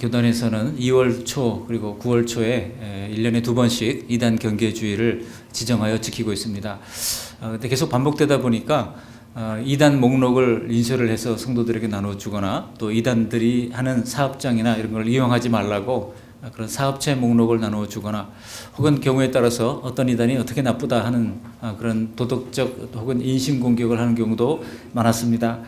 교단에서는 2월 초 그리고 9월 초에 1년에 2번씩 이단 경계주의를 지정하여 지키고 있습니다. 근데 계속 반복되다 보니까 이단 목록을 인쇄를 해서 성도들에게 나눠주거나 또 이단들이 하는 사업장이나 이런 걸 이용하지 말라고 그런 사업체 목록을 나눠주거나 혹은 경우에 따라서 어떤 이단이 어떻게 나쁘다 하는 그런 도덕적 혹은 인신공격을 하는 경우도 많았습니다.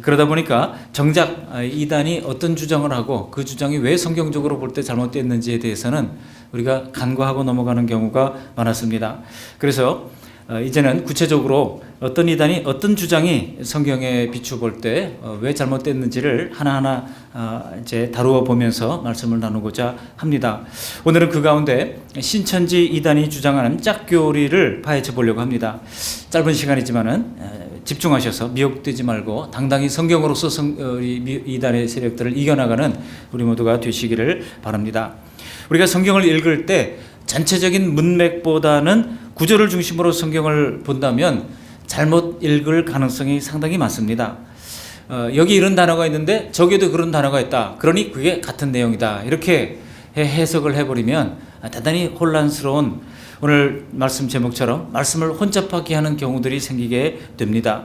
그러다 보니까 정작 이단이 어떤 주장을 하고 그 주장이 왜 성경적으로 볼 때 잘못됐는지에 대해서는 우리가 간과하고 넘어가는 경우가 많았습니다. 그래서 이제는 구체적으로 어떤 이단이 어떤 주장이 성경에 비추볼 때 왜 잘못됐는지를 하나하나 이제 다루어 보면서 말씀을 나누고자 합니다. 오늘은 그 가운데 신천지 이단이 주장하는 짝교리를 파헤쳐 보려고 합니다. 짧은 시간이지만은 집중하셔서 미혹되지 말고 당당히 성경으로서 이단의 세력들을 이겨나가는 우리 모두가 되시기를 바랍니다. 우리가 성경을 읽을 때 전체적인 문맥보다는 구절을 중심으로 성경을 본다면 잘못 읽을 가능성이 상당히 많습니다. 여기 이런 단어가 있는데 저기도 그런 단어가 있다. 그러니 그게 같은 내용이다. 이렇게 해석을 해버리면 대단히 혼란스러운 오늘 말씀 제목처럼 말씀을 혼잡하게 하는 경우들이 생기게 됩니다.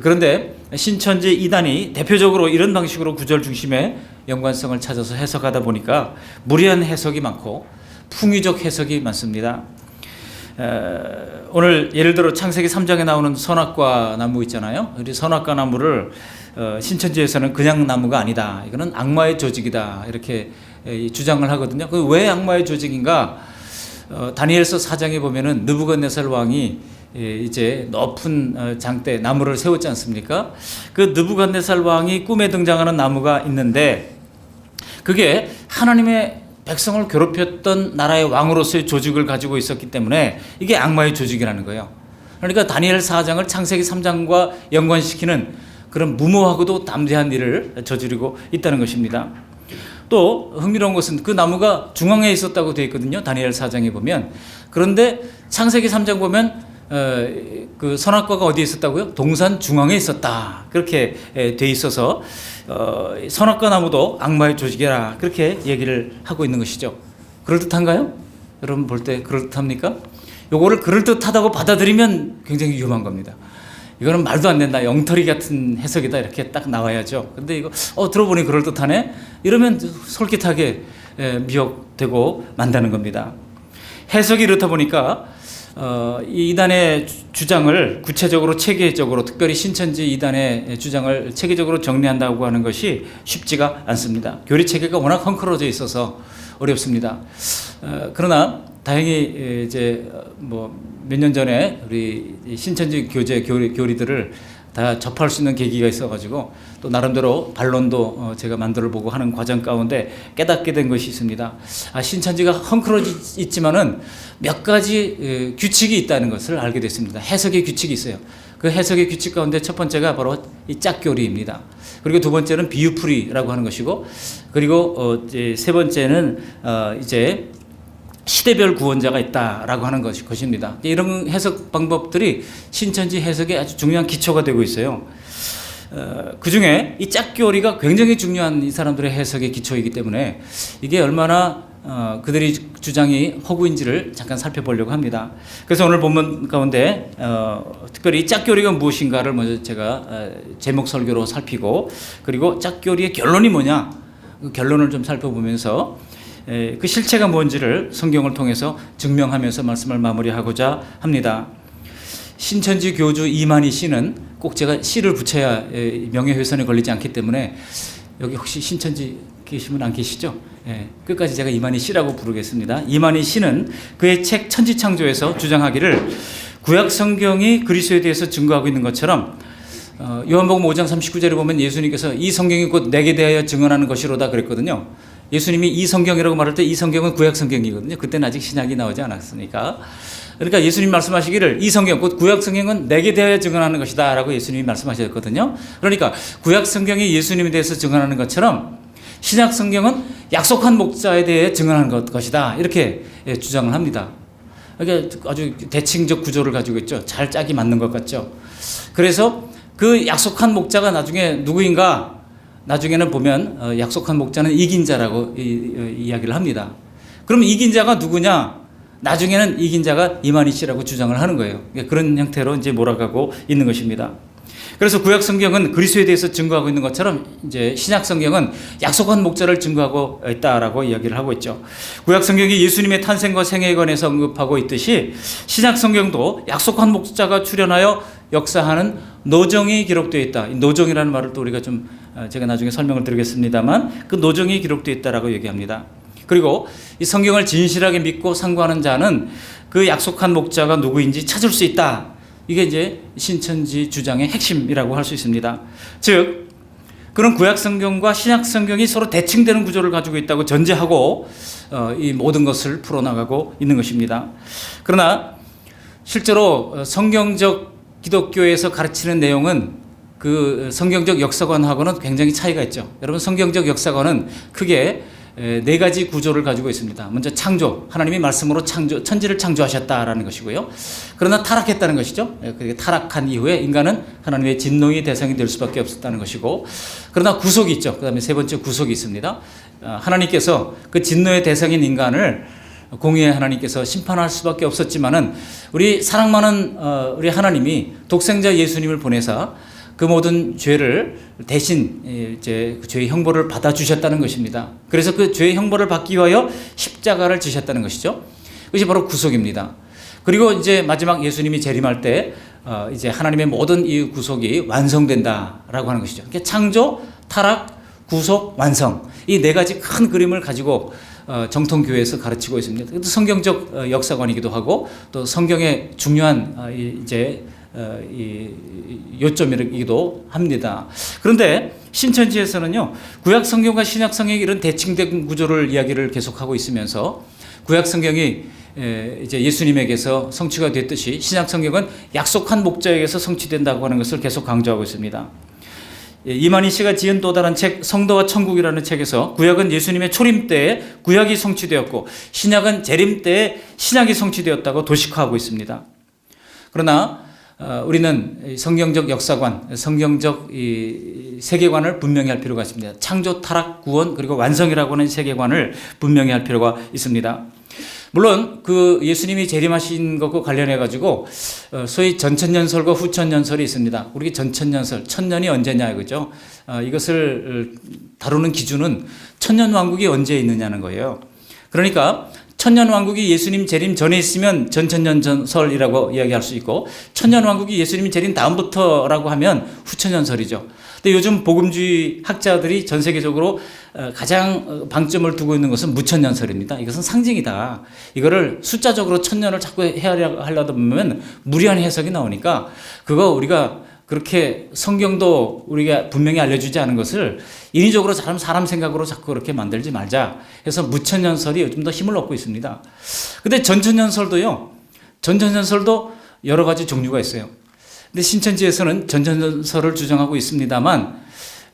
그런데 신천지 이단이 대표적으로 이런 방식으로 구절 중심의 연관성을 찾아서 해석하다 보니까 무리한 해석이 많고 풍의적 해석이 많습니다. 오늘 예를 들어 창세기 3장에 나오는 선악과 나무 있잖아요. 우리 선악과 나무를 신천지에서는 그냥 나무가 아니다. 이거는 악마의 조직이다. 이렇게 주장을 하거든요. 그 왜 악마의 조직인가? 다니엘서 4장에 보면은 느부갓네살 왕이 이제 높은 장대 나무를 세웠지 않습니까? 그 느부갓네살 왕이 꿈에 등장하는 나무가 있는데 그게 하나님의 백성을 괴롭혔던 나라의 왕으로서의 조직을 가지고 있었기 때문에 이게 악마의 조직이라는 거예요. 그러니까 다니엘 4장을 창세기 3장과 연관시키는 그런 무모하고도 담대한 일을 저지르고 있다는 것입니다. 또 흥미로운 것은 그 나무가 중앙에 있었다고 되어 있거든요. 다니엘 4장에 보면. 그런데 창세기 3장 보면 그 선악과가 어디에 있었다고요? 동산 중앙에 있었다. 그렇게 돼 있어서 선악과 나무도 악마의 조직이라 그렇게 얘기를 하고 있는 것이죠. 그럴듯한가요? 여러분 볼 때 그럴듯합니까? 요거를 그럴듯하다고 받아들이면 굉장히 위험한 겁니다. 이거는 말도 안 된다. 엉터리 같은 해석이다. 이렇게 딱 나와야죠. 근데 이거 들어보니 그럴듯하네. 이러면 솔깃하게 미혹되고 만다는 겁니다. 해석이 이렇다 보니까 이 이단의 주장을 구체적으로 체계적으로 특별히 신천지 이단의 주장을 체계적으로 정리한다고 하는 것이 쉽지가 않습니다. 교리 체계가 워낙 헝클어져 있어서 어렵습니다. 그러나 다행히 이제 뭐 몇 년 전에 우리 신천지 교재 교리들을 다 접할 수 있는 계기가 있어가지고 또 나름대로 반론도 제가 만들어 보고 하는 과정 가운데 깨닫게 된 것이 있습니다. 신천지가 헝클어져 있지만은 몇 가지 규칙이 있다는 것을 알게 됐습니다. 해석의 규칙이 있어요. 그 해석의 규칙 가운데 첫 번째가 바로 이 짝교리입니다. 그리고 두 번째는 비유풀이라고 하는 것이고, 그리고 이제 세 번째는 이제 시대별 구원자가 있다라고 하는 것입니다. 이런 해석 방법들이 신천지 해석에 아주 중요한 기초가 되고 있어요. 그 중에 이 짝교리가 굉장히 중요한 이 사람들의 해석의 기초이기 때문에 이게 얼마나 그들의 주장이 허구인지를 잠깐 살펴보려고 합니다. 그래서 오늘 본문 가운데 특별히 짝교리가 무엇인가를 먼저 제가 제목 설교로 살피고, 그리고 짝교리의 결론이 뭐냐, 그 결론을 좀 살펴보면서 그 실체가 뭔지를 성경을 통해서 증명하면서 말씀을 마무리하고자 합니다. 신천지 교주 이만희 씨는 꼭 제가 씨를 붙여야 명예훼손에 걸리지 않기 때문에 여기 혹시 신천지 계시면 안 계시죠? 끝까지 제가 이만희 씨라고 부르겠습니다. 이만희 씨는 그의 책 천지창조에서 주장하기를 구약 성경이 그리스도에 대해서 증거하고 있는 것처럼 요한복음 5장 39절에 보면 예수님께서 이 성경이 곧 내게 대하여 증언하는 것이로다 그랬거든요. 예수님이 이 성경이라고 말할 때 이 성경은 구약 성경이거든요. 그때는 아직 신약이 나오지 않았으니까. 그러니까 예수님 말씀하시기를 이 성경, 곧 구약 성경은 내게 대하여 증언하는 것이다 라고 예수님이 말씀하셨거든요. 그러니까 구약 성경이 예수님에 대해서 증언하는 것처럼 신약 성경은 약속한 목자에 대해 증언하는 것이다, 이렇게 주장을 합니다. 이게 아주 대칭적 구조를 가지고 있죠. 잘 짝이 맞는 것 같죠. 그래서 그 약속한 목자가 나중에 누구인가, 나중에는 보면 약속한 목자는 이긴 자라고 이야기를 합니다. 그럼 이긴 자가 누구냐? 나중에는 이긴 자가 이만희 씨라고 주장을 하는 거예요. 그런 형태로 이제 몰아가고 있는 것입니다. 그래서 구약 성경은 그리스도에 대해서 증거하고 있는 것처럼 이제 신약 성경은 약속한 목자를 증거하고 있다라고 이야기를 하고 있죠. 구약 성경이 예수님의 탄생과 생애에 관해서 언급하고 있듯이 신약 성경도 약속한 목자가 출현하여 역사하는 노정이 기록되어 있다. 이 노정이라는 말을 또 우리가 좀 제가 나중에 설명을 드리겠습니다만 그 노정이 기록되어 있다라고 얘기합니다. 그리고 이 성경을 진실하게 믿고 상고하는 자는 그 약속한 목자가 누구인지 찾을 수 있다. 이게 이제 신천지 주장의 핵심이라고 할 수 있습니다. 즉, 그런 구약 성경과 신약 성경이 서로 대칭되는 구조를 가지고 있다고 전제하고 이 모든 것을 풀어나가고 있는 것입니다. 그러나 실제로 성경적 기독교에서 가르치는 내용은 그 성경적 역사관하고는 굉장히 차이가 있죠. 여러분, 성경적 역사관은 크게 네 가지 구조를 가지고 있습니다. 먼저 창조, 하나님이 말씀으로 천지를 창조하셨다라는 것이고요. 그러나 타락했다는 것이죠. 그렇게 타락한 이후에 인간은 하나님의 진노의 대상이 될 수밖에 없었다는 것이고, 그러나 구속이 있죠. 그 다음에 세 번째 구속이 있습니다. 하나님께서 그 진노의 대상인 인간을 공의의 하나님께서 심판할 수밖에 없었지만은 우리 사랑 많은 우리 하나님이 독생자 예수님을 보내사 그 모든 죄를 대신 이제 그 죄의 형벌을 받아 주셨다는 것입니다. 그래서 그 죄의 형벌을 받기 위하여 십자가를 지셨다는 것이죠. 그것이 바로 구속입니다. 그리고 이제 마지막 예수님이 재림할 때 이제 하나님의 모든 이 구속이 완성된다라고 하는 것이죠. 그러니까 창조, 타락, 구속, 완성, 이 네 가지 큰 그림을 가지고 정통교회에서 가르치고 있습니다. 성경적 역사관이기도 하고 또 성경의 중요한 이제 이 요점이기도 합니다. 그런데 신천지에서는요, 구약 성경과 신약 성경이 이런 대칭된 구조를 이야기를 계속하고 있으면서 구약 성경이 이제 예수님에게서 성취가 됐듯이 신약 성경은 약속한 목자에게서 성취된다고 하는 것을 계속 강조하고 있습니다. 이만희 씨가 지은 또 다른 책 성도와 천국이라는 책에서 구약은 예수님의 초림 때에 구약이 성취되었고 신약은 재림 때에 신약이 성취되었다고 도식화하고 있습니다. 그러나 우리는 성경적 역사관, 성경적 이 세계관을 분명히 할 필요가 있습니다. 창조, 타락, 구원, 그리고 완성이라고 하는 세계관을 분명히 할 필요가 있습니다. 물론 그 예수님이 재림하신 것과 관련해 가지고 소위 전천년설과 후천년설이 있습니다. 우리 전천년설, 천년이 언제냐 이거죠. 이것을 다루는 기준은 천년왕국이 언제 있느냐는 거예요. 그러니까 천년왕국이 예수님 재림 전에 있으면 전천년설이라고 이야기할 수 있고, 천년왕국이 예수님 재림 다음부터라고 하면 후천년설이죠. 근데 요즘 복음주의 학자들이 전 세계적으로 가장 방점을 두고 있는 것은 무천년설입니다. 이것은 상징이다. 이거를 숫자적으로 천년을 자꾸 하려다 보면 무리한 해석이 나오니까 그거 우리가 그렇게 성경도 우리가 분명히 알려주지 않은 것을 인위적으로 사람 생각으로 자꾸 그렇게 만들지 말자 해서 무천년설이 요즘 더 힘을 얻고 있습니다. 근데 전천년설도 여러 가지 종류가 있어요. 근데 신천지에서는 전천년설을 주장하고 있습니다만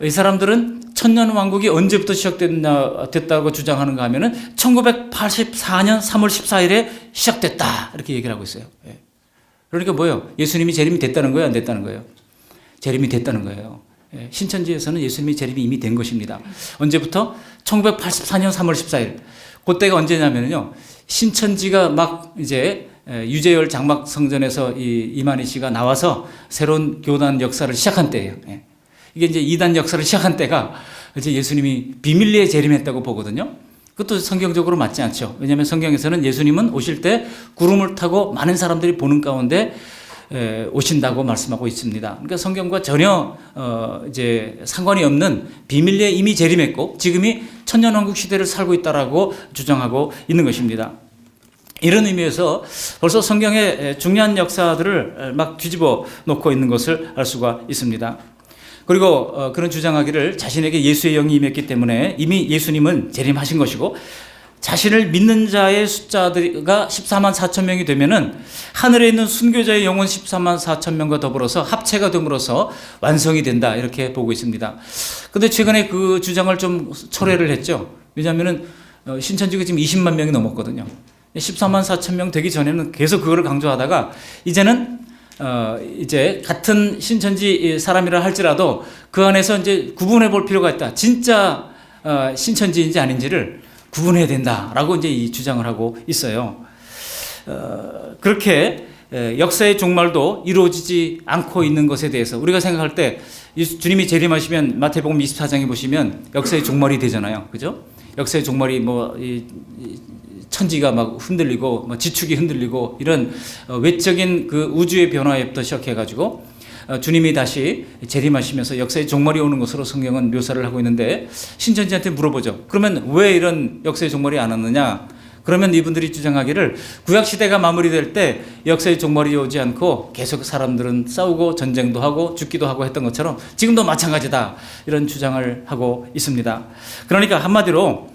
이 사람들은 천년왕국이 언제부터 시작됐다고 주장하는가 하면은 1984년 3월 14일에 시작됐다 이렇게 얘기를 하고 있어요. 그러니까 뭐예요? 예수님이 재림이 됐다는 거예요? 안 됐다는 거예요? 재림이 됐다는 거예요. 신천지에서는 예수님이 재림이 이미 된 것입니다. 언제부터? 1984년 3월 14일. 그때가 언제냐면요. 신천지가 막 이제 유재열 장막 성전에서 이만희 씨가 나와서 새로운 교단 역사를 시작한 때예요. 이게 이제 이단 역사를 시작한 때가 이제 예수님이 비밀리에 재림했다고 보거든요. 그것도 성경적으로 맞지 않죠. 왜냐하면 성경에서는 예수님은 오실 때 구름을 타고 많은 사람들이 보는 가운데 오신다고 말씀하고 있습니다. 그러니까 성경과 전혀 이제 상관이 없는 비밀리에 이미 재림했고 지금이 천년왕국 시대를 살고 있다라고 주장하고 있는 것입니다. 이런 의미에서 벌써 성경의 중요한 역사들을 막 뒤집어 놓고 있는 것을 알 수가 있습니다. 그리고 그런 주장하기를 자신에게 예수의 영이 임했기 때문에 이미 예수님은 재림하신 것이고 자신을 믿는 자의 숫자가 14만 4천 명이 되면은 하늘에 있는 순교자의 영혼 14만 4천 명과 더불어서 합체가 됨으로써 완성이 된다 이렇게 보고 있습니다. 그런데 최근에 그 주장을 좀 철회를 했죠. 왜냐하면은 신천지가 지금 20만 명이 넘었거든요. 14만 4천 명 되기 전에는 계속 그거를 강조하다가 이제는 이제 같은 신천지 사람이라 할지라도 그 안에서 이제 구분해 볼 필요가 있다. 진짜 신천지인지 아닌지를 구분해야 된다라고 이제 이 주장을 하고 있어요. 그렇게 역사의 종말도 이루어지지 않고 있는 것에 대해서 우리가 생각할 때 주님이 재림하시면 마태복음 24장에 보시면 역사의 종말이 되잖아요. 그죠? 역사의 종말이 천지가 막 흔들리고 지축이 흔들리고 이런 외적인 그 우주의 변화에부터 시작해가지고 주님이 다시 재림하시면서 역사의 종말이 오는 것으로 성경은 묘사를 하고 있는데 신천지한테 물어보죠. 그러면 왜 이런 역사의 종말이 안 왔느냐? 그러면 이분들이 주장하기를 구약시대가 마무리될 때 역사의 종말이 오지 않고 계속 사람들은 싸우고 전쟁도 하고 죽기도 하고 했던 것처럼 지금도 마찬가지다. 이런 주장을 하고 있습니다. 그러니까 한마디로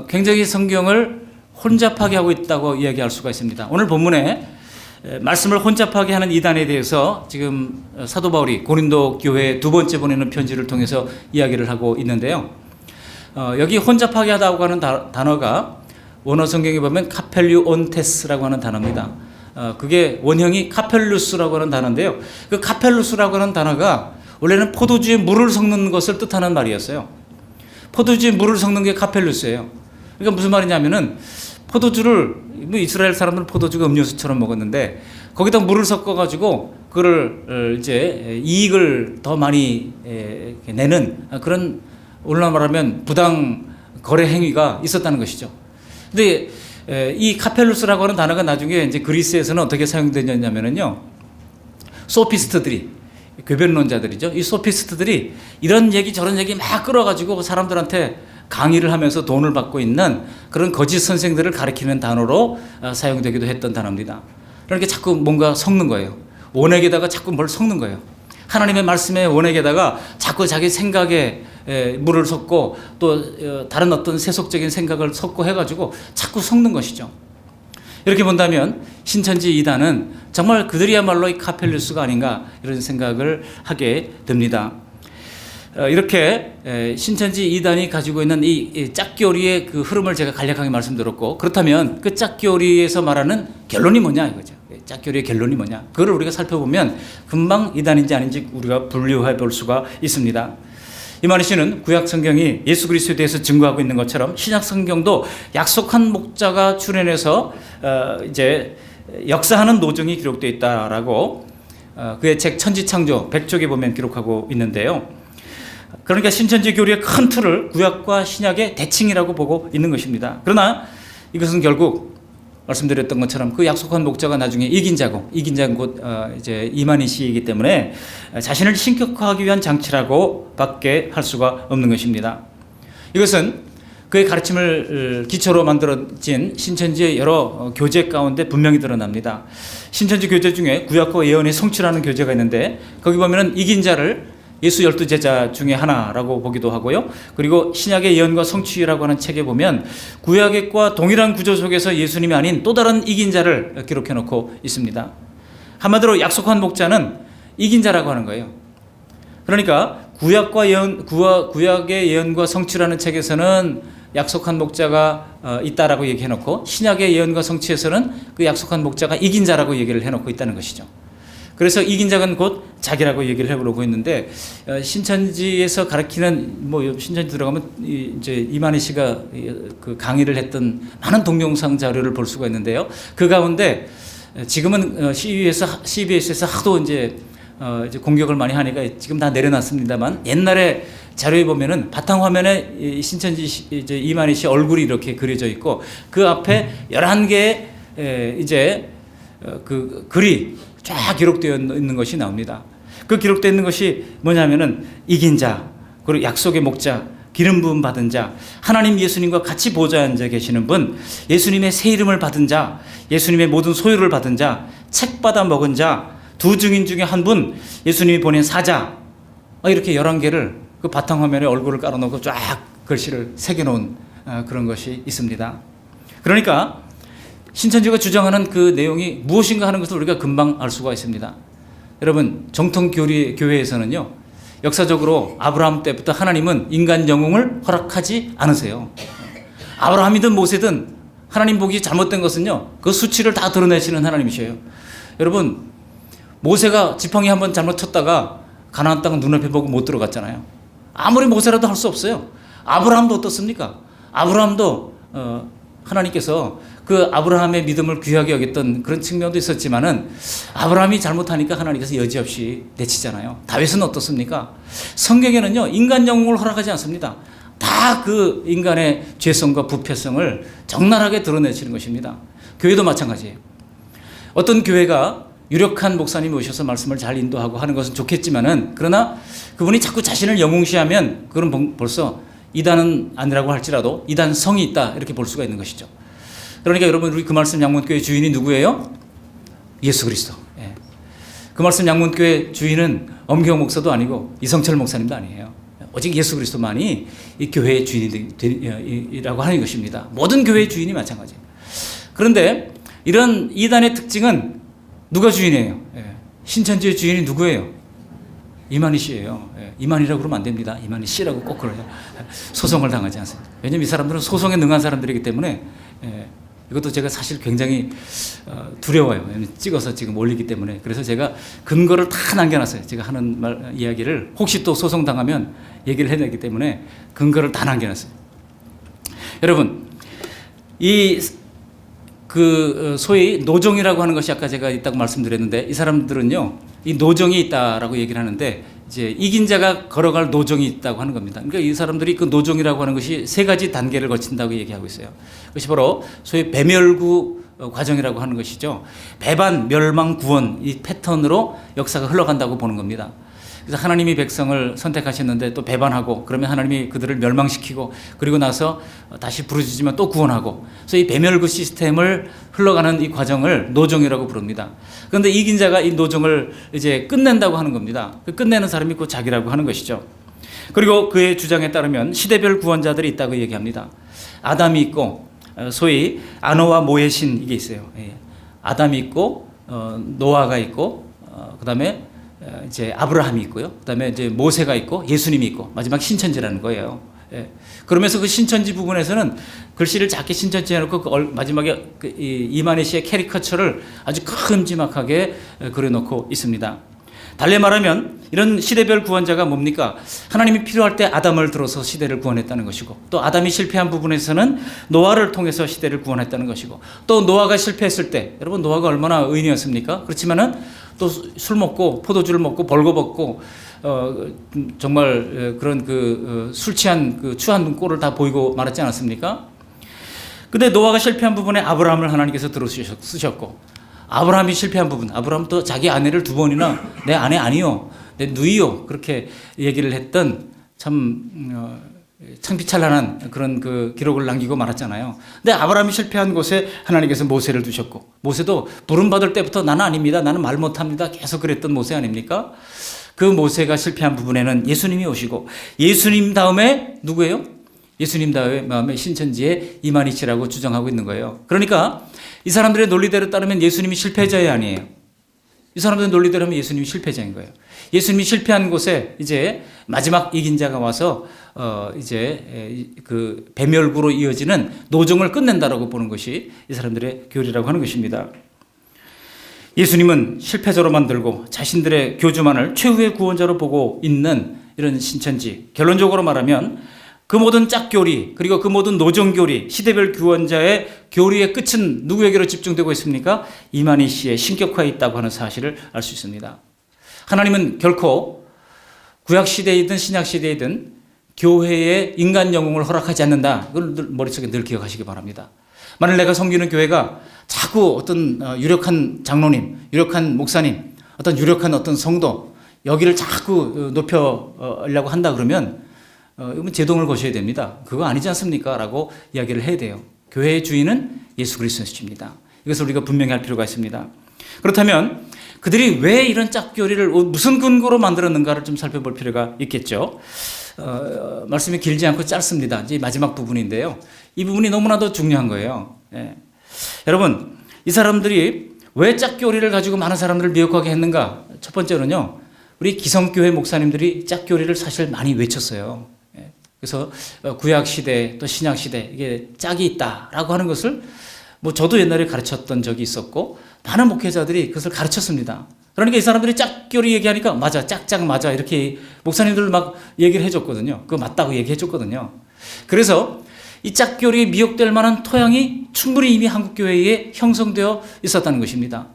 굉장히 성경을 혼잡하게 하고 있다고 이야기할 수가 있습니다. 오늘 본문에 말씀을 혼잡하게 하는 이단에 대해서 지금 사도 바울이 고린도 교회에 두 번째 보내는 편지를 통해서 이야기를 하고 있는데요. 여기 혼잡하게 하다고 하는 단어가 원어 성경에 보면 카펠류온테스라고 하는 단어입니다. 그게 원형이 카펠루스라고 하는 단어인데요. 그 카펠루스라고 하는 단어가 원래는 포도주에 물을 섞는 것을 뜻하는 말이었어요. 포도주에 물을 섞는 게 카펠루스예요. 그러니까 무슨 말이냐면은 포도주를 이스라엘 사람들은 포도주가 음료수처럼 먹었는데 거기다 물을 섞어가지고 그걸 이제 이익을 더 많이 내는 그런 오늘날 말하면 부당 거래 행위가 있었다는 것이죠. 근데 이 카펠루스라고 하는 단어가 나중에 이제 그리스에서는 어떻게 사용되냐면요, 소피스트들이 궤변론자들이죠. 이 소피스트들이 이런 얘기 저런 얘기 막 끌어가지고 사람들한테 강의를 하면서 돈을 받고 있는 그런 거짓 선생들을 가리키는 단어로 사용되기도 했던 단어입니다. 그러니까 자꾸 뭔가 섞는 거예요. 원액에다가 자꾸 뭘 섞는 거예요. 하나님의 말씀의 원액에다가 자꾸 자기 생각에 물을 섞고 또 다른 어떤 세속적인 생각을 섞고 해가지고 자꾸 섞는 것이죠. 이렇게 본다면 신천지 이단은 정말 그들이야말로 이 카펠루스가 아닌가 이런 생각을 하게 됩니다. 이렇게 신천지 이단이 가지고 있는 이 짝교리의 그 흐름을 제가 간략하게 말씀드렸고, 그렇다면 그 짝교리에서 말하는 결론이 뭐냐 이거죠. 짝교리의 결론이 뭐냐, 그걸 우리가 살펴보면 금방 이단인지 아닌지 우리가 분류해 볼 수가 있습니다. 이만희 씨는 구약 성경이 예수 그리스도에 대해서 증거하고 있는 것처럼 신약 성경도 약속한 목자가 출현해서 이제 역사하는 노정이 기록되어 있다라고 그의 책 천지창조 100쪽에 보면 기록하고 있는데요. 그러니까 신천지 교리의 큰 틀을 구약과 신약의 대칭이라고 보고 있는 것입니다. 그러나 이것은 결국 말씀드렸던 것처럼 그 약속한 목자가 나중에 이긴 자고, 이긴 자는 곧 이제 이만희 씨이기 때문에 자신을 신격화하기 위한 장치라고 밖에 할 수가 없는 것입니다. 이것은 그의 가르침을 기초로 만들어진 신천지의 여러 교재 가운데 분명히 드러납니다. 신천지 교재 중에 구약과 예언의 성취라는 교재가 있는데 거기 보면은 이긴 자를 예수 12제자 중에 하나라고 보기도 하고요. 그리고 신약의 예언과 성취라고 하는 책에 보면 구약과 동일한 구조 속에서 예수님이 아닌 또 다른 이긴 자를 기록해 놓고 있습니다. 한마디로 약속한 목자는 이긴 자라고 하는 거예요. 그러니까 구약의 예언과 성취라는 책에서는 약속한 목자가 있다라고 얘기해 놓고 신약의 예언과 성취에서는 그 약속한 목자가 이긴 자라고 얘기를 해 놓고 있다는 것이죠. 그래서 이긴 자는 곧 자기라고 얘기를 해보려고 했는데 신천지에서 가르치는 신천지 들어가면 이제 이만희 씨가 그 강의를 했던 많은 동영상 자료를 볼 수가 있는데요. 그 가운데 지금은 CBS에서 하도 이제 공격을 많이 하니까 지금 다 내려놨습니다만 옛날에 자료에 보면은 바탕화면에 신천지 이제 이만희 씨 얼굴이 이렇게 그려져 있고 그 앞에 11개의 이제 그 글이 쫙 기록되어 있는 것이 나옵니다. 그 기록되어 있는 것이 뭐냐면은 이긴 자, 그리고 약속의 목자, 기름 부음 받은 자, 하나님 예수님과 같이 보좌에 앉아 계시는 분, 예수님의 새 이름을 받은 자, 예수님의 모든 소유를 받은 자, 책 받아 먹은 자, 두 증인 중에 한 분, 예수님이 보낸 사자, 이렇게 11개를 그 바탕화면에 얼굴을 깔아놓고 쫙 글씨를 새겨놓은 그런 것이 있습니다. 그러니까 신천지가 주장하는 그 내용이 무엇인가 하는 것을 우리가 금방 알 수가 있습니다. 여러분, 정통 교회에서는요, 역사적으로 아브라함 때부터 하나님은 인간 영웅을 허락하지 않으세요. 아브라함이든 모세든 하나님 보기 잘못된 것은요, 그 수치를 다 드러내시는 하나님이셔요. 여러분, 모세가 지팡이 한번 잘못 쳤다가 가나안 땅 눈앞에 보고 못 들어갔잖아요. 아무리 모세라도 할 수 없어요. 아브라함도 어떻습니까? 아브라함도 하나님께서 그 아브라함의 믿음을 귀하게 여겼던 그런 측면도 있었지만은 아브라함이 잘못하니까 하나님께서 여지없이 내치잖아요. 다윗은 어떻습니까? 성경에는요, 인간 영웅을 허락하지 않습니다. 다 그 인간의 죄성과 부패성을 적나라하게 드러내시는 것입니다. 교회도 마찬가지예요. 어떤 교회가 유력한 목사님이 오셔서 말씀을 잘 인도하고 하는 것은 좋겠지만은, 그러나 그분이 자꾸 자신을 영웅시하면 그건 벌써 이단은 아니라고 할지라도 이단 성이 있다, 이렇게 볼 수가 있는 것이죠. 그러니까 여러분, 우리 그 말씀 양문교회 주인이 누구예요? 예수 그리스도. 예. 그 말씀 양문교회 주인은 엄경 목사도 아니고 이성철 목사님도 아니에요. 오직 예수 그리스도만이 이 교회의 주인이라고 하는 것입니다. 모든 교회의 주인이 마찬가지예요. 그런데 이런 이단의 특징은 누가 주인이에요? 예. 신천지의 주인이 누구예요? 이만희 씨예요. 예. 이만희라고 그러면 안 됩니다. 이만희 씨라고 꼭 그래요. 소송을 당하지 않습니다. 왜냐하면 이 사람들은 소송에 능한 사람들이기 때문에, 예. 이것도 제가 사실 굉장히 두려워요. 찍어서 지금 올리기 때문에. 그래서 제가 근거를 다 남겨놨어요. 제가 하는 이야기를 혹시 또 소송 당하면 얘기를 해야 되기 때문에 근거를 다 남겨놨어요. 여러분, 소위 노정이라고 하는 것이 아까 제가 있다고 말씀드렸는데, 이 사람들은요, 이 노정이 있다라고 얘기를 하는데, 이제 이긴 자가 걸어갈 노정이 있다고 하는 겁니다. 그러니까 이 사람들이 그 노정이라고 하는 것이 세 가지 단계를 거친다고 얘기하고 있어요. 그것이 바로 소위 배멸구 과정이라고 하는 것이죠. 배반, 멸망, 구원, 이 패턴으로 역사가 흘러간다고 보는 겁니다. 그래서 하나님이 백성을 선택하셨는데 또 배반하고, 그러면 하나님이 그들을 멸망시키고, 그리고 나서 다시 부르짖으면 또 구원하고, 그래서 이 배멸구 시스템을 흘러가는 이 과정을 노정이라고 부릅니다. 그런데 이긴 자가 이 노정을 이제 끝낸다고 하는 겁니다. 그 끝내는 사람이 곧 자기라고 하는 것이죠. 그리고 그의 주장에 따르면 시대별 구원자들이 있다고 얘기합니다. 아담이 있고, 소위 아노와 모의 신, 이게 있어요. 아담이 있고, 노아가 있고, 그 다음에 이제 아브라함이 있고요. 그다음에 이제 모세가 있고 예수님이 있고 마지막 신천지라는 거예요. 예. 그러면서 그 신천지 부분에서는 글씨를 작게 신천지 해놓고 그 마지막에 이만희 씨의 캐리커처를 아주 큼지막하게 그려놓고 있습니다. 달리 말하면 이런 시대별 구원자가 뭡니까? 하나님이 필요할 때 아담을 들어서 시대를 구원했다는 것이고, 또 아담이 실패한 부분에서는 노아를 통해서 시대를 구원했다는 것이고, 또 노아가 실패했을 때, 여러분 노아가 얼마나 의인이었습니까? 그렇지만은 또 술 먹고 포도주를 먹고 벌거벗고 정말 그런 술 취한 추한 눈꼴을 다 보이고 말았지 않았습니까? 근데 노아가 실패한 부분에 아브라함을 하나님께서 들어쓰셨고, 아브라함이 실패한 부분, 아브라함도 자기 아내를 두 번이나 내 아내 아니요, 내 누이요, 그렇게 얘기를 했던 참 창피찬란한 그런 기록을 남기고 말았잖아요. 근데 아브라함이 실패한 곳에 하나님께서 모세를 두셨고, 모세도 부름받을 때부터 나는 아닙니다, 나는 말 못합니다, 계속 그랬던 모세 아닙니까? 그 모세가 실패한 부분에는 예수님이 오시고, 예수님 다음에 누구예요? 예수님 다음에 신천지의 이만희 씨라고 주장하고 있는 거예요. 그러니까 이 사람들의 논리대로 따르면 예수님이 실패자이 아니에요. 이 사람들의 논리대로 하면 예수님이 실패자인 거예요. 예수님이 실패한 곳에 이제 마지막 이긴 자가 와서 이제 그 배멸구로 이어지는 노정을 끝낸다라고 보는 것이 이 사람들의 교리라고 하는 것입니다. 예수님은 실패자로 만들고 자신들의 교주만을 최후의 구원자로 보고 있는 이런 신천지. 결론적으로 말하면 그 모든 짝교리, 그리고 그 모든 노정교리, 시대별 구원자의 교리의 끝은 누구에게로 집중되고 있습니까? 이만희 씨의 신격화에 있다고 하는 사실을 알 수 있습니다. 하나님은 결코 구약시대이든 신약시대이든 교회에 인간 영웅을 허락하지 않는다. 이걸 머릿속에 늘 기억하시기 바랍니다. 만일 내가 섬기는 교회가 자꾸 어떤 유력한 장로님, 유력한 목사님, 어떤 유력한 어떤 성도, 여기를 자꾸 높여려고 한다 그러면 이건 제동을 거셔야 됩니다. 그거 아니지 않습니까? 라고 이야기를 해야 돼요. 교회의 주인은 예수 그리스도십니다. 이것을 우리가 분명히 할 필요가 있습니다. 그렇다면 그들이 왜 이런 짝교리를 무슨 근거로 만들었는가를 좀 살펴볼 필요가 있겠죠. 말씀이 길지 않고 짧습니다. 이제 마지막 부분인데요. 이 부분이 너무나도 중요한 거예요. 예. 여러분, 이 사람들이 왜 짝교리를 가지고 많은 사람들을 미혹하게 했는가? 첫 번째로는요, 우리 기성교회 목사님들이 짝교리를 사실 많이 외쳤어요. 그래서 구약시대 또 신약시대 이게 짝이 있다라고 하는 것을 뭐 저도 옛날에 가르쳤던 적이 있었고, 많은 목회자들이 그것을 가르쳤습니다. 그러니까 이 사람들이 짝교리 얘기하니까 맞아, 짝짝 맞아 이렇게 목사님들 막 얘기를 해줬거든요. 그거 맞다고 얘기해줬거든요. 그래서 이 짝교리에 미혹될 만한 토양이 충분히 이미 한국교회에 형성되어 있었다는 것입니다.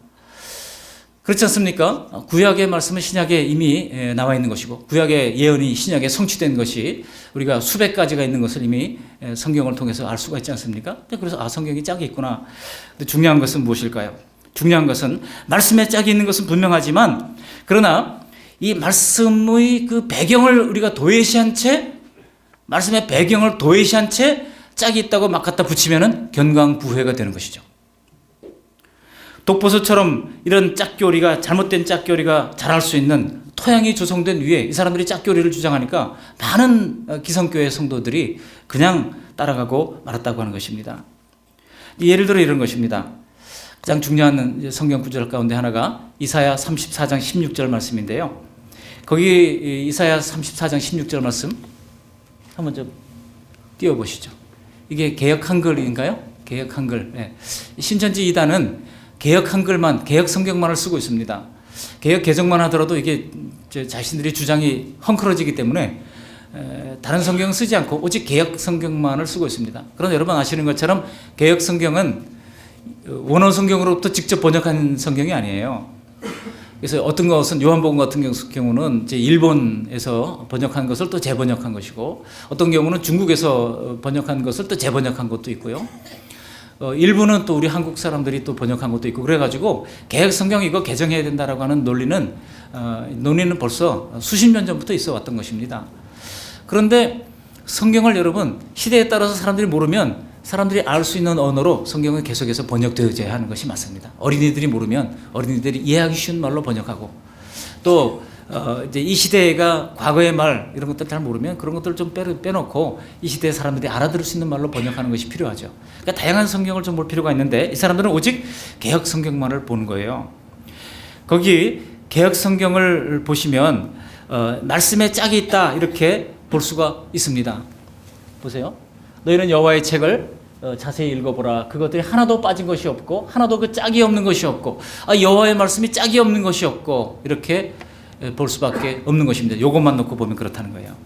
그렇지 않습니까? 구약의 말씀은 신약에 이미 나와 있는 것이고 구약의 예언이 신약에 성취된 것이 우리가 수백 가지가 있는 것을 이미 성경을 통해서 알 수가 있지 않습니까? 그래서 성경이 짝이 있구나. 근데 중요한 것은 무엇일까요? 중요한 것은 말씀에 짝이 있는 것은 분명하지만 그러나 이 말씀의 그 배경을 우리가 도외시한 채 말씀의 배경을 도외시한 채 짝이 있다고 막 갖다 붙이면은 견강부회가 되는 것이죠. 독보수처럼 이런 짝교리가 잘못된 짝교리가 자랄 수 있는 토양이 조성된 위에 이 사람들이 짝교리를 주장하니까 많은 기성교회 성도들이 그냥 따라가고 말았다고 하는 것입니다. 예를 들어 이런 것입니다. 가장 중요한 성경 구절 가운데 하나가 이사야 34장 16절 말씀인데요. 거기 이사야 34장 16절 말씀 한번 좀 띄워보시죠. 이게 개역 한글인가요? 개역 한글. 네. 신천지 이단은 개역 한글만, 개역 성경만을 쓰고 있습니다. 개역 개정만 하더라도 이게 자신들이 주장이 헝클어지기 때문에 다른 성경 쓰지 않고 오직 개역 성경만을 쓰고 있습니다. 그런데 여러분 아시는 것처럼 개역 성경은 원어 성경으로부터 직접 번역한 성경이 아니에요. 그래서 어떤 것은 요한복음 같은 경우는 이제 일본에서 번역한 것을 또 재번역한 것이고 어떤 경우는 중국에서 번역한 것을 또 재번역한 것도 있고요. 일부는 또 우리 한국 사람들이 또 번역한 것도 있고 그래가지고 개역 성경 이거 개정해야 된다라고 하는 논리는 벌써 수십 년 전부터 있어 왔던 것입니다. 그런데 성경을 여러분 시대에 따라서 사람들이 모르면 사람들이 알 수 있는 언어로 성경은 계속해서 번역되어져야 하는 것이 맞습니다. 어린이들이 모르면 어린이들이 이해하기 쉬운 말로 번역하고 또 이제 이 시대가 과거의 말 이런 것들 잘 모르면 그런 것들 좀 빼놓고 이 시대 사람들이 알아들을 수 있는 말로 번역하는 것이 필요하죠. 그러니까 다양한 성경을 좀 볼 필요가 있는데 이 사람들은 오직 개역 성경만을 보는 거예요. 거기 개역 성경을 보시면 말씀에 짝이 있다 이렇게 볼 수가 있습니다. 보세요. 너희는 여호와의 책을 자세히 읽어보라. 그것들이 하나도 빠진 것이 없고 하나도 그 짝이 없는 것이 없고 여호와의 말씀이 짝이 없는 것이 없고 이렇게 볼 수밖에 없는 것입니다. 이것만 놓고 보면 그렇다는 거예요.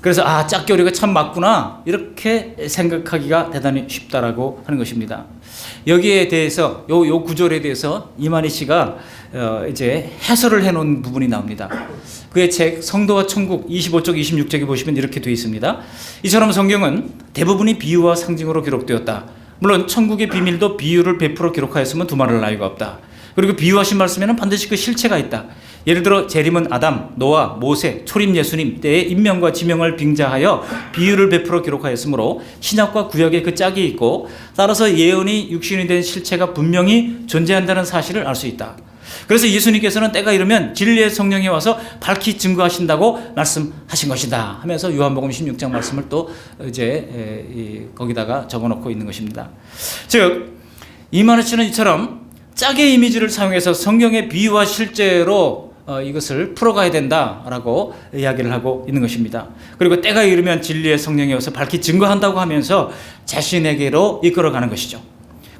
그래서 짝교리가 참 맞구나 이렇게 생각하기가 대단히 쉽다라고 하는 것입니다. 여기에 대해서 요 구절에 대해서 이만희 씨가 이제 해설을 해놓은 부분이 나옵니다. 그의 책 성도와 천국 25쪽 26쪽에 보시면 이렇게 되어 있습니다. 이처럼 성경은 대부분이 비유와 상징으로 기록되었다. 물론 천국의 비밀도 비유를 베풀어 기록하였으면 두말할 나위가 없다. 그리고 비유하신 말씀에는 반드시 그 실체가 있다. 예를 들어 재림은 아담, 노아, 모세, 초림 예수님 때의 인명과 지명을 빙자하여 비유를 베풀어 기록하였으므로 신약과 구약의 그 짝이 있고 따라서 예언이 육신이 된 실체가 분명히 존재한다는 사실을 알 수 있다. 그래서 예수님께서는 때가 이르면 진리의 성령이 와서 밝히 증거하신다고 말씀하신 것이다 하면서 요한복음 16장 말씀을 또 이제 거기다가 적어놓고 있는 것입니다. 즉 이만희 씨는 이처럼 짝의 이미지를 사용해서 성경의 비유와 실제로 이것을 풀어가야 된다라고 이야기를 하고 있는 것입니다. 그리고 때가 이르면 진리의 성령이 와서 밝히 증거한다고 하면서 자신에게로 이끌어가는 것이죠.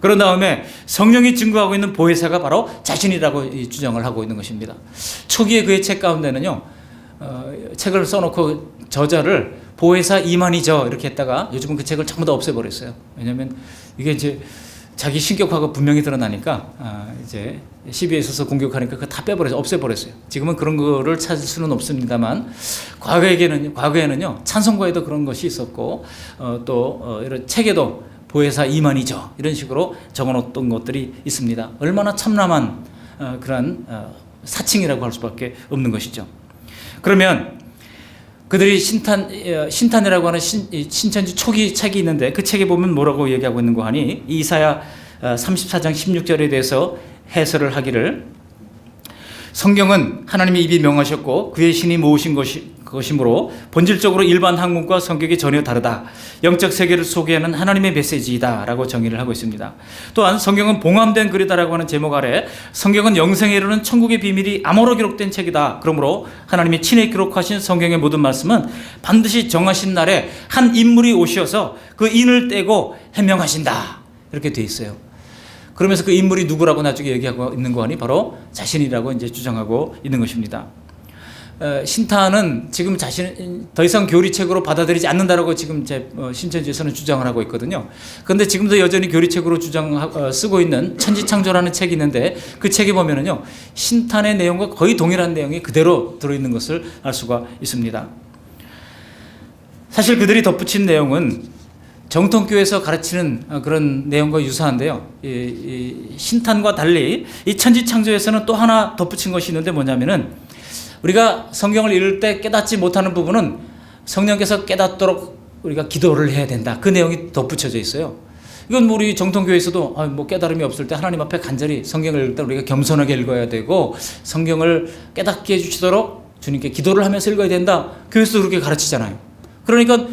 그런 다음에 성령이 증거하고 있는 보혜사가 바로 자신이라고 주장을 하고 있는 것입니다. 초기에 그의 책 가운데는요, 책을 써놓고 저자를 보혜사 이만희죠 이렇게 했다가 요즘은 그 책을 전부 다 없애버렸어요. 왜냐하면 이게 이제 자기 신격화가 분명히 드러나니까 이제 시비에 있어서 공격하니까 그거 다 빼버려서 없애버렸어요. 지금은 그런 거를 찾을 수는 없습니다만 과거에는요 찬송가에도 그런 것이 있었고 또 이런 책에도 보혜사 이만희죠 이런 식으로 적어놓던 것들이 있습니다. 얼마나 참남한 그런 사칭이라고 할 수밖에 없는 것이죠. 그러면 그들이 신탄이라고 하는 신천지 초기 책이 있는데 그 책에 보면 뭐라고 얘기하고 있는 거 하니 이사야 34장 16절에 대해서 해설을 하기를 성경은 하나님의 입이 명하셨고 그의 신이 모으신 것이므로 본질적으로 일반 학문과 성격이 전혀 다르다. 영적 세계를 소개하는 하나님의 메시지이다 라고 정의를 하고 있습니다. 또한 성경은 봉함된 글이다라고 하는 제목 아래 성경은 영생에 이르는 천국의 비밀이 암호로 기록된 책이다. 그러므로 하나님이 친히 기록하신 성경의 모든 말씀은 반드시 정하신 날에 한 인물이 오셔서 그 인을 떼고 해명하신다. 이렇게 돼 있어요. 그러면서 그 인물이 누구라고 나중에 얘기하고 있는 거 아니 바로 자신이라고 이제 주장하고 있는 것입니다. 신탄은 지금 자신 더 이상 교리책으로 받아들이지 않는다라고 지금 신천지에서는 주장을 하고 있거든요. 그런데 지금도 여전히 교리책으로 쓰고 있는 천지창조라는 책이 있는데 그 책에 보면은요 신탄의 내용과 거의 동일한 내용이 그대로 들어있는 것을 알 수가 있습니다. 사실 그들이 덧붙인 내용은 정통교회에서 가르치는 그런 내용과 유사한데요. 이 신탄과 달리 이 천지창조에서는 또 하나 덧붙인 것이 있는데 뭐냐면은 우리가 성경을 읽을 때 깨닫지 못하는 부분은 성령께서 깨닫도록 우리가 기도를 해야 된다. 그 내용이 덧붙여져 있어요. 이건 우리 정통교회에서도 뭐 깨달음이 없을 때 하나님 앞에 간절히 성경을 읽을 때 우리가 겸손하게 읽어야 되고 성경을 깨닫게 해주시도록 주님께 기도를 하면서 읽어야 된다. 교회에서도 그렇게 가르치잖아요. 그러니까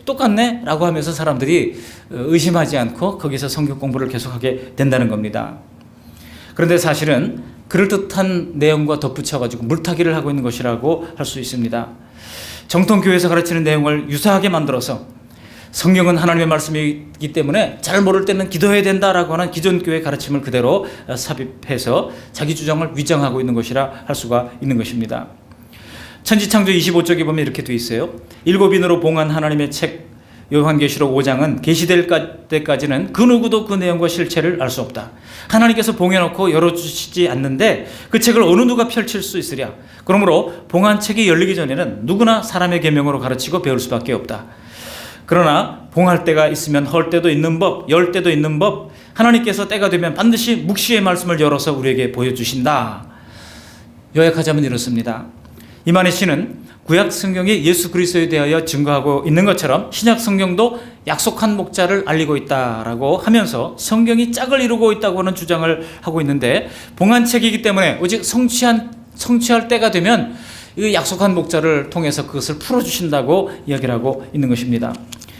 똑같네 라고 하면서 사람들이 의심하지 않고 거기서 성경 공부를 계속하게 된다는 겁니다. 그런데 사실은 그럴듯한 내용과 덧붙여가지고 물타기를 하고 있는 것이라고 할 수 있습니다. 정통교회에서 가르치는 내용을 유사하게 만들어서 성경은 하나님의 말씀이기 때문에 잘 모를 때는 기도해야 된다라고 하는 기존 교회 가르침을 그대로 삽입해서 자기 주장을 위장하고 있는 것이라 할 수가 있는 것입니다. 천지창조 25쪽에 보면 이렇게 돼 있어요. 일곱인으로 봉한 하나님의 책 요한계시록 5장은 계시될 때까지는 그 누구도 그 내용과 실체를 알 수 없다. 하나님께서 봉해놓고 열어주시지 않는데 그 책을 어느 누가 펼칠 수 있으랴. 그러므로 봉한 책이 열리기 전에는 누구나 사람의 계명으로 가르치고 배울 수밖에 없다. 그러나 봉할 때가 있으면 헐 때도 있는 법, 열 때도 있는 법, 하나님께서 때가 되면 반드시 묵시의 말씀을 열어서 우리에게 보여주신다. 요약하자면 이렇습니다. 이만희 씨는 구약 성경이 예수 그리스도에 대하여 증거하고 있는 것처럼 신약 성경도 약속한 목자를 알리고 있다라고 하면서 성경이 짝을 이루고 있다고 하는 주장을 하고 있는데 봉한 책이기 때문에 오직 성취할 때가 되면 이 약속한 목자를 통해서 그것을 풀어주신다고 이야기를 하고 있는 것입니다.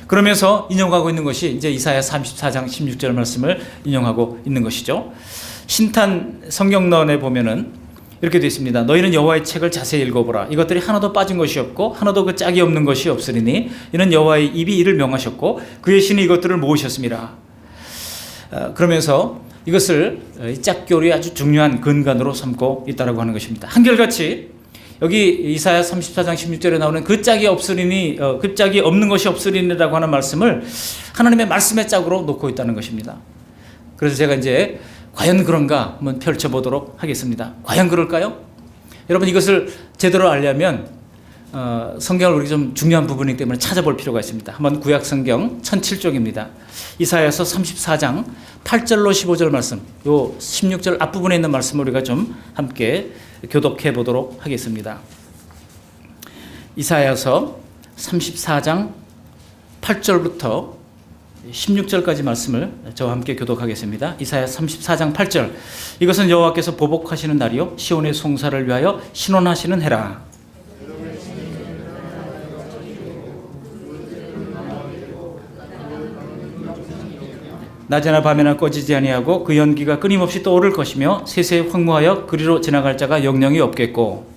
그러면서 인용하고 있는 것이 이제 이사야 34장 16절 말씀을 인용하고 있는 것이죠. 신탄 성경론에 보면은 이렇게 되어 있습니다. 너희는 여호와의 책을 자세히 읽어보라. 이것들이 하나도 빠진 것이 없고 하나도 그 짝이 없는 것이 없으리니 이는 여호와의 입이 이를 명하셨고 그의 신이 이것들을 모으셨음이라. 그러면서 이것을 짝교리의 아주 중요한 근간으로 삼고 있다고 하는 것입니다. 한결같이 여기 이사야 34장 16절에 나오는 그 짝이 없으리니 그 짝이 없는 것이 없으리니라고 하는 말씀을 하나님의 말씀의 짝으로 놓고 있다는 것입니다. 그래서 제가 이제 과연 그런가 한번 펼쳐보도록 하겠습니다. 과연 그럴까요? 여러분 이것을 제대로 알려면 성경을 우리 좀 중요한 부분이기 때문에 찾아볼 필요가 있습니다. 한번 구약 성경 1007쪽입니다. 이사야서 34장 8절로 15절 말씀, 요 16절 앞부분에 있는 말씀을 우리가 좀 함께 교독해 보도록 하겠습니다. 이사야서 34장 8절부터 16절까지 말씀을 저와 함께 교독하겠습니다. 이사야 34장 8절. 이것은 여호와께서 보복하시는 날이요 시온의 송사를 위하여 신원하시는 해라. 낮에나 밤에나 꺼지지 아니하고 그 연기가 끊임없이 떠오를 것이며 세세에 황무하여 그리로 지나갈 자가 영영이 없겠고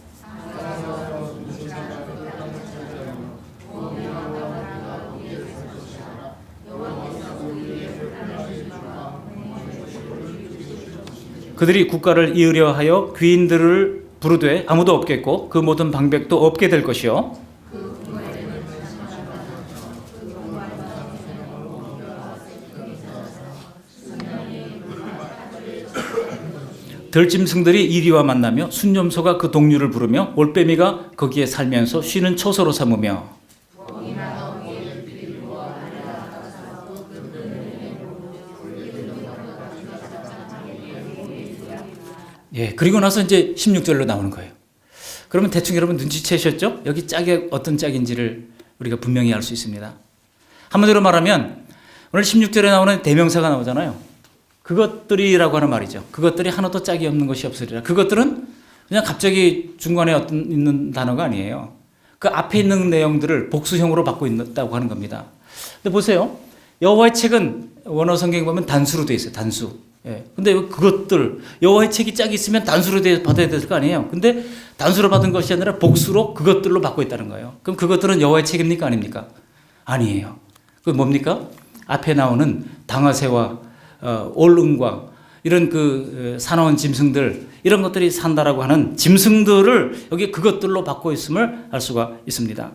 그들이 국가를 이으려 하여 귀인들을 부르되 아무도 없겠고 그 모든 방백도 없게 될 것이요 들짐승들이 이리와 만나며 순념소가 그 동류를 부르며 올빼미가 거기에 살면서 쉬는 처소로 삼으며 예, 그리고 나서 이제 16절로 나오는 거예요. 그러면 대충 여러분 눈치채셨죠? 여기 짝이 어떤 짝인지를 우리가 분명히 알 수 있습니다. 한마디로 말하면 오늘 16절에 나오는 대명사가 나오잖아요. 그것들이라고 하는 말이죠. 그것들이 하나도 짝이 없는 것이 없으리라. 그것들은 그냥 갑자기 중간에 있는 단어가 아니에요. 그 앞에 있는 내용들을 복수형으로 받고 있다고 하는 겁니다. 근데 보세요. 여호와의 책은 원어 성경에 보면 단수로 되어 있어요. 단수. 예. 근데 그것들, 여호와의 책이 짝이 있으면 단수로 받아야 될 거 아니에요. 근데 단수로 받은 것이 아니라 복수로 그것들로 받고 있다는 거예요. 그럼 그것들은 여호와의 책입니까? 아닙니까? 아니에요. 그 뭡니까? 앞에 나오는 당화새와 올응과 이런 그 사나운 짐승들 이런 것들이 산다라고 하는 짐승들을 여기 그것들로 받고 있음을 알 수가 있습니다.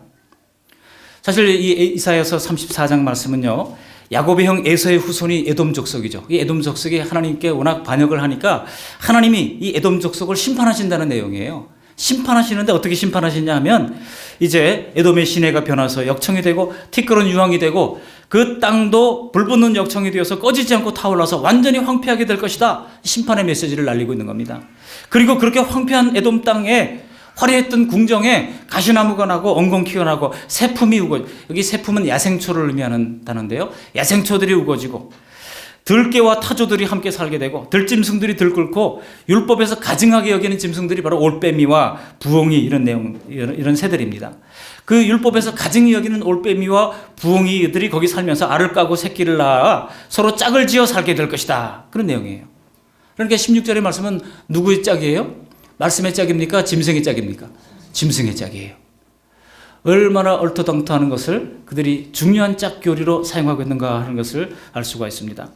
사실 이 이사야서 34장 말씀은요, 야곱의 형 에서의 후손이 에돔 족속이죠. 이 에돔 족속이 하나님께 워낙 반역을 하니까 하나님이 이 에돔 족속을 심판하신다는 내용이에요. 심판하시는데 어떻게 심판하시냐 하면 이제 에돔의 시내가 변해서 역청이 되고 티끌은 유황이 되고 그 땅도 불붙는 역청이 되어서 꺼지지 않고 타올라서 완전히 황폐하게 될 것이다. 심판의 메시지를 날리고 있는 겁니다. 그리고 그렇게 황폐한 에돔 땅에 화려했던 궁정에 가시나무가 나고 엉겅퀴가 나고 새품이 우거, 여기 새품은 야생초를 의미하는 단어인데요. 야생초들이 우거지고 들깨와 타조들이 함께 살게 되고 들짐승들이 들끓고 율법에서 가증하게 여기는 짐승들이 바로 올빼미와 부엉이 이런 새들입니다. 그 율법에서 가증히 여기는 올빼미와 부엉이들이 거기 살면서 알을 까고 새끼를 낳아 서로 짝을 지어 살게 될 것이다. 그런 내용이에요. 그러니까 16절의 말씀은 누구의 짝이에요? 말씀의 짝입니까? 짐승의 짝입니까? 짐승의 짝이에요. 얼마나 얼토당토하는 것을 그들이 중요한 짝교리로 사용하고 있는가 하는 것을 알 수가 있습니다.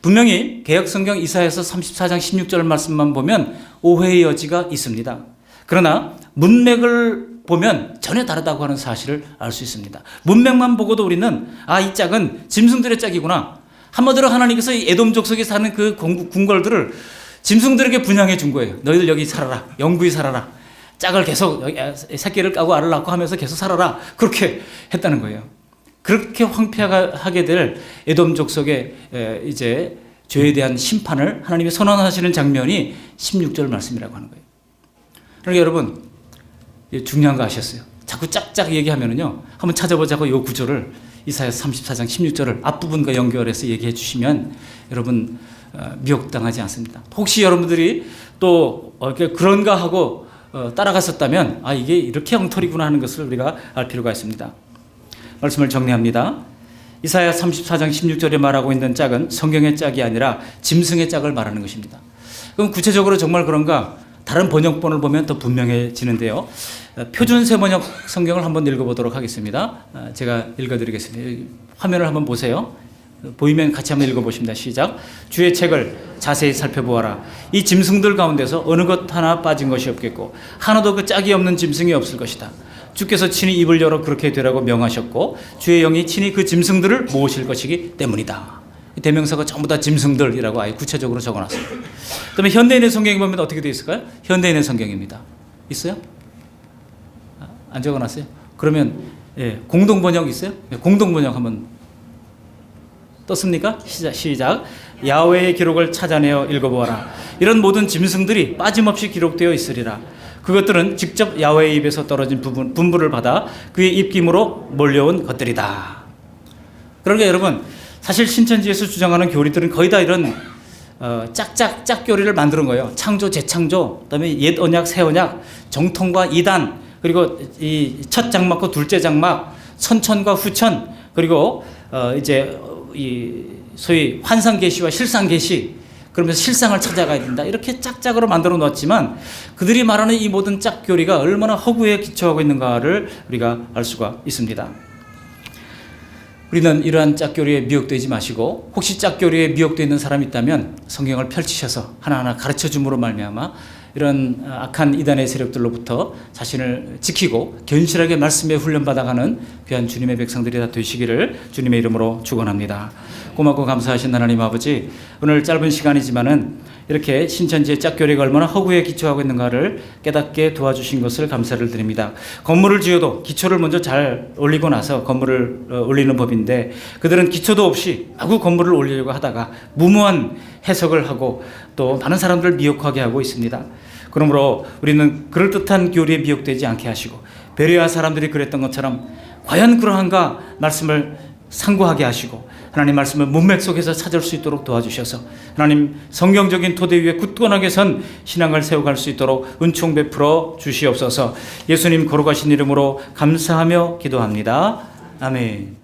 분명히 개역성경 이사야서 34장 16절 말씀만 보면 오해의 여지가 있습니다. 그러나 문맥을 보면 전혀 다르다고 하는 사실을 알 수 있습니다. 문맥만 보고도 우리는 이 짝은 짐승들의 짝이구나. 한마디로 하나님께서 이 에돔 족속에 사는 그 궁궐들을 짐승들에게 분양해 준 거예요. 너희들 여기 살아라. 영구히 살아라. 짝을 계속 새끼를 까고 알을 낳고 하면서 계속 살아라. 그렇게 했다는 거예요. 그렇게 황폐하게 될 에돔 족속의 이제 죄에 대한 심판을 하나님이 선언하시는 장면이 16절 말씀이라고 하는 거예요. 그러니까 여러분 중요한 거 아셨어요? 자꾸 짝짝 얘기하면은요, 한번 찾아보자고 이 구절을 이사야서 34장 16절을 앞부분과 연결해서 얘기해 주시면 여러분 미혹당하지 않습니다. 혹시 여러분들이 또 그런가 하고 따라갔었다면 이게 이렇게 엉터리구나 하는 것을 우리가 알 필요가 있습니다. 말씀을 정리합니다. 이사야 34장 16절에 말하고 있는 짝은 성경의 짝이 아니라 짐승의 짝을 말하는 것입니다. 그럼 구체적으로 정말 그런가? 다른 번역본을 보면 더 분명해지는데요. 표준 세번역 성경을 한번 읽어보도록 하겠습니다. 제가 읽어드리겠습니다. 화면을 한번 보세요. 보이면 같이 한번 읽어보십니다. 시작. 주의 책을 자세히 살펴보아라. 이 짐승들 가운데서 어느 것 하나 빠진 것이 없겠고 하나도 그 짝이 없는 짐승이 없을 것이다. 주께서 친히 입을 열어 그렇게 되라고 명하셨고 주의 영이 친히 그 짐승들을 모으실 것이기 때문이다. 대명사가 전부 다 짐승들이라고 아예 구체적으로 적어놨습니다. 그다음에 현대인의 성경에 보면 어떻게 되어 있을까요? 현대인의 성경입니다. 있어요? 안 적어놨어요? 그러면 공동 번역 있어요? 공동 번역 한번 떴습니까? 시작. 야훼의 기록을 찾아내어 읽어보아라. 이런 모든 짐승들이 빠짐없이 기록되어 있으리라. 그것들은 직접 야훼의 입에서 떨어진 분부를 받아 그의 입김으로 몰려온 것들이다. 그러니까 여러분, 사실 신천지에서 주장하는 교리들은 거의 다 이런 짝 교리를 만드는 거예요. 창조, 재창조, 그다음에 옛 언약, 새 언약, 정통과 이단, 그리고 이 첫 장막과 둘째 장막, 선천과 후천, 그리고 이제 이 소위 환상 계시와 실상 계시, 그러면서 실상을 찾아가야 된다. 이렇게 짝짝으로 만들어 놓았지만 그들이 말하는 이 모든 짝 교리가 얼마나 허구에 기초하고 있는가를 우리가 알 수가 있습니다. 우리는 이러한 짝교리에 미혹되지 마시고 혹시 짝교리에 미혹되어 있는 사람이 있다면 성경을 펼치셔서 하나하나 가르쳐줌으로 말미암아 이런 악한 이단의 세력들로부터 자신을 지키고 견실하게 말씀에 훈련받아가는 귀한 주님의 백성들이 다 되시기를 주님의 이름으로 축원합니다. 고맙고 감사하신 하나님 아버지, 오늘 짧은 시간이지만은 이렇게 신천지의 짝교리가 얼마나 허구에 기초하고 있는가를 깨닫게 도와주신 것을 감사를 드립니다. 건물을 지어도 기초를 먼저 잘 올리고 나서 건물을 올리는 법인데 그들은 기초도 없이 마구 건물을 올리려고 하다가 무모한 해석을 하고 또 많은 사람들을 미혹하게 하고 있습니다. 그러므로 우리는 그럴듯한 교리에 미혹되지 않게 하시고 베레아 사람들이 그랬던 것처럼 과연 그러한가 말씀을 상고하게 하시고 하나님 말씀을 문맥 속에서 찾을 수 있도록 도와주셔서 하나님 성경적인 토대 위에 굳건하게 선 신앙을 세워갈 수 있도록 은총 베풀어 주시옵소서. 예수님 거룩하신 이름으로 감사하며 기도합니다. 아멘.